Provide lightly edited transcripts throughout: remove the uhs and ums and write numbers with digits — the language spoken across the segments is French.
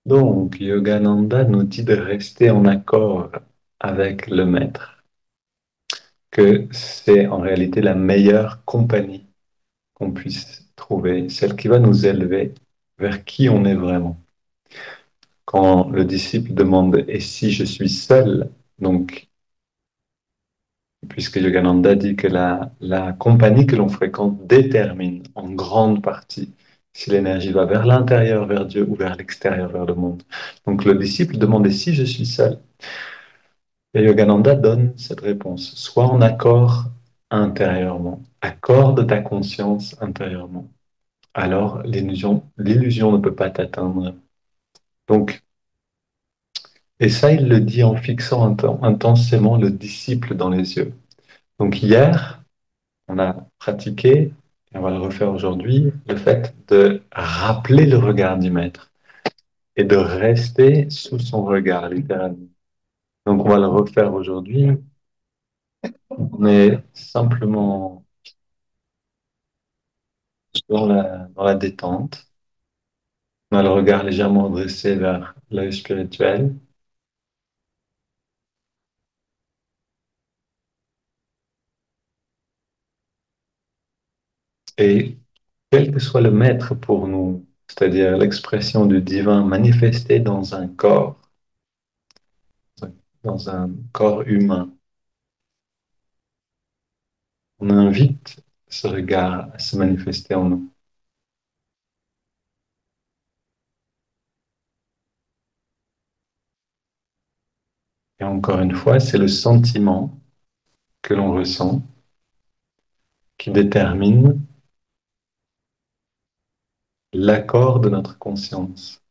Donc, Yogananda nous dit de rester en accord avec le maître, que c'est en réalité la meilleure compagnie qu'on puisse trouver, celle qui va nous élever vers qui on est vraiment. Quand le disciple demande « Et si je suis seul ?» donc, puisque Yogananda dit que la compagnie que l'on fréquente détermine en grande partie si l'énergie va vers l'intérieur, vers Dieu, ou vers l'extérieur, vers le monde. Donc le disciple demande « Et si je suis seul ?» Et Yogananda donne cette réponse. Sois en accord intérieurement. Accorde ta conscience intérieurement. Alors l'illusion ne peut pas t'atteindre. Donc, et ça, il le dit en fixant intensément le disciple dans les yeux. Donc hier, on a pratiqué, et on va le refaire aujourd'hui, le fait de rappeler le regard du maître et de rester sous son regard, littéralement. Donc on va le refaire aujourd'hui, mais simplement dans la détente. On a le regard légèrement dressé vers l'œil spirituel. Et quel que soit le maître pour nous, c'est-à-dire l'expression du divin manifesté dans un corps humain, on invite ce regard à se manifester en nous. Et encore une fois, c'est le sentiment que l'on ressent qui détermine l'accord de notre conscience.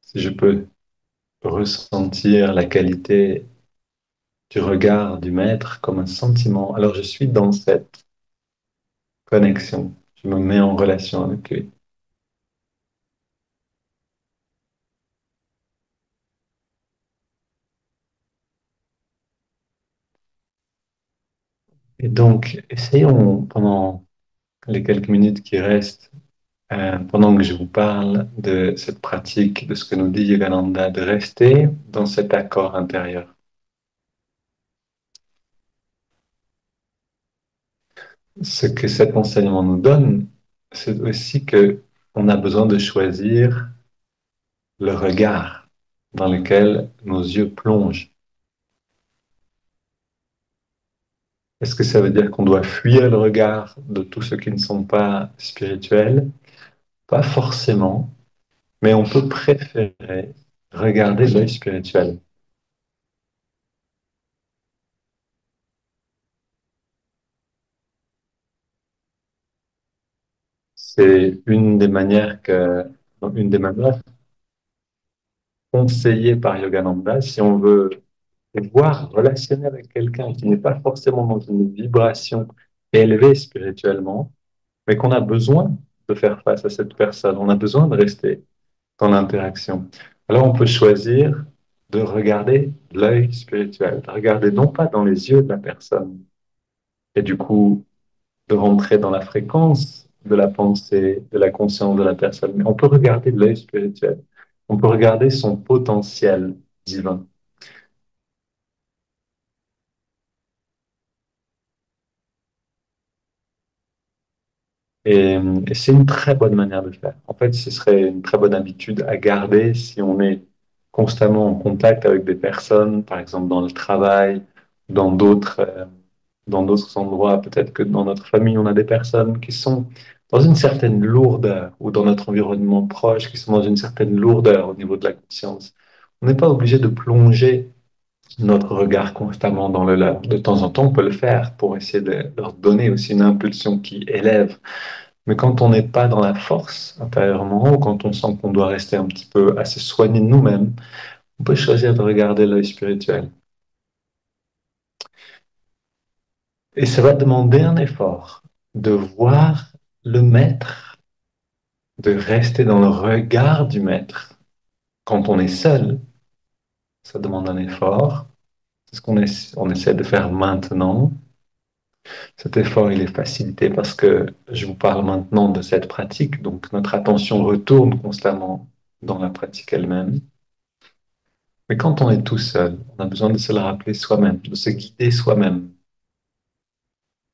Si je peux ressentir la qualité du regard du maître comme un sentiment, alors je suis dans cette connexion. Je me mets en relation avec lui. Et donc, essayons pendant les quelques minutes qui restent, pendant que je vous parle de cette pratique, de ce que nous dit Yogananda, de rester dans cet accord intérieur. Ce que cet enseignement nous donne, c'est aussi que on a besoin de choisir le regard dans lequel nos yeux plongent. Est-ce que ça veut dire qu'on doit fuir le regard de tous ceux qui ne sont pas spirituels? Pas forcément, mais on peut préférer regarder l'œil spirituel. C'est une des manières conseillées par Yogananda si on veut pouvoir relationner avec quelqu'un qui n'est pas forcément dans une vibration élevée spirituellement, mais qu'on a besoin de faire face à cette personne. On a besoin de rester dans l'interaction. Alors on peut choisir de regarder l'œil spirituel, de regarder non pas dans les yeux de la personne, et du coup de rentrer dans la fréquence de la pensée, de la conscience de la personne, mais on peut regarder l'œil spirituel, on peut regarder son potentiel divin. Et c'est une très bonne manière de faire. En fait, ce serait une très bonne habitude à garder si on est constamment en contact avec des personnes, par exemple dans le travail, dans d'autres dans d'autres endroits. Peut-être que dans notre famille, on a des personnes qui sont dans une certaine lourdeur, ou dans notre environnement proche, qui sont dans une certaine lourdeur au niveau de la conscience. On n'est pas obligé de plonger notre regard constamment dans le leur. De temps en temps, on peut le faire pour essayer de leur donner aussi une impulsion qui élève. Mais quand on n'est pas dans la force intérieurement, ou quand on sent qu'on doit rester un petit peu assez soigné de nous-mêmes, on peut choisir de regarder l'œil spirituel. Et ça va demander un effort de voir le maître, de rester dans le regard du maître. Quand on est seul, ça demande un effort. C'est ce on essaie de faire maintenant. Cet effort, il est facilité parce que je vous parle maintenant de cette pratique, donc notre attention retourne constamment dans la pratique elle-même. Mais quand on est tout seul, on a besoin de se le rappeler soi-même, de se guider soi-même.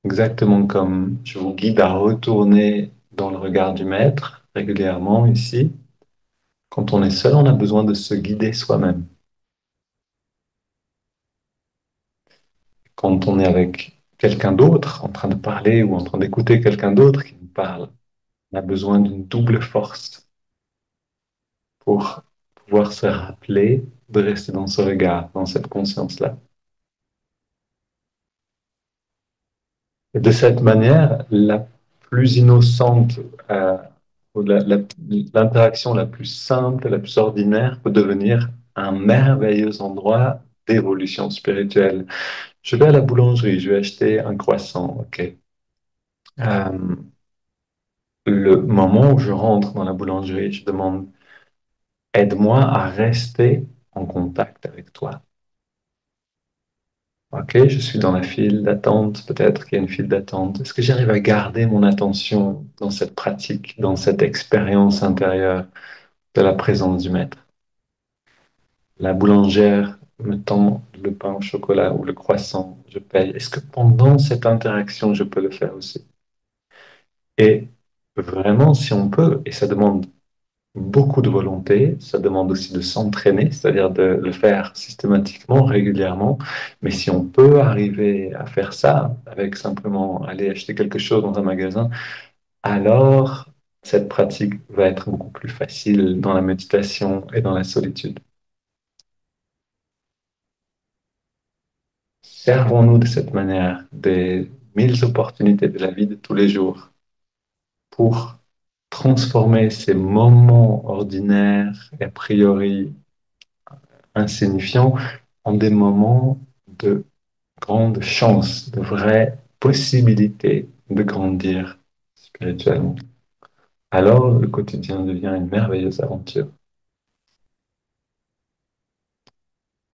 Exactement comme je vous guide à retourner dans le regard du maître régulièrement ici. Quand on est seul, on a besoin de se guider soi-même. Quand on est avec quelqu'un d'autre, en train de parler ou en train d'écouter quelqu'un d'autre qui nous parle, on a besoin d'une double force pour pouvoir se rappeler de rester dans ce regard, dans cette conscience-là. Et de cette manière, la plus innocente, ou l'interaction la plus simple, la plus ordinaire peut devenir un merveilleux endroit d'évolution spirituelle. Je vais à la boulangerie, je vais acheter un croissant, ok. Euh, le moment où je rentre dans la boulangerie, je demande, aide-moi à rester en contact avec toi. Ok, je suis dans la file d'attente, peut-être qu'il y a une file d'attente. Est-ce que j'arrive à garder mon attention dans cette pratique, dans cette expérience intérieure de la présence du maître? La boulangère me tend le pain au chocolat ou le croissant, je paye. Est-ce que pendant cette interaction, je peux le faire aussi? Et vraiment, si on peut, et ça demande beaucoup de volonté, ça demande aussi de s'entraîner, c'est-à-dire de le faire systématiquement, régulièrement. Mais si on peut arriver à faire ça avec simplement aller acheter quelque chose dans un magasin, alors cette pratique va être beaucoup plus facile dans la méditation et dans la solitude. Servons-nous de cette manière des mille opportunités de la vie de tous les jours pour transformer ces moments ordinaires et a priori insignifiants en des moments de grande chance, de vraies possibilités de grandir spirituellement. Alors le quotidien devient une merveilleuse aventure.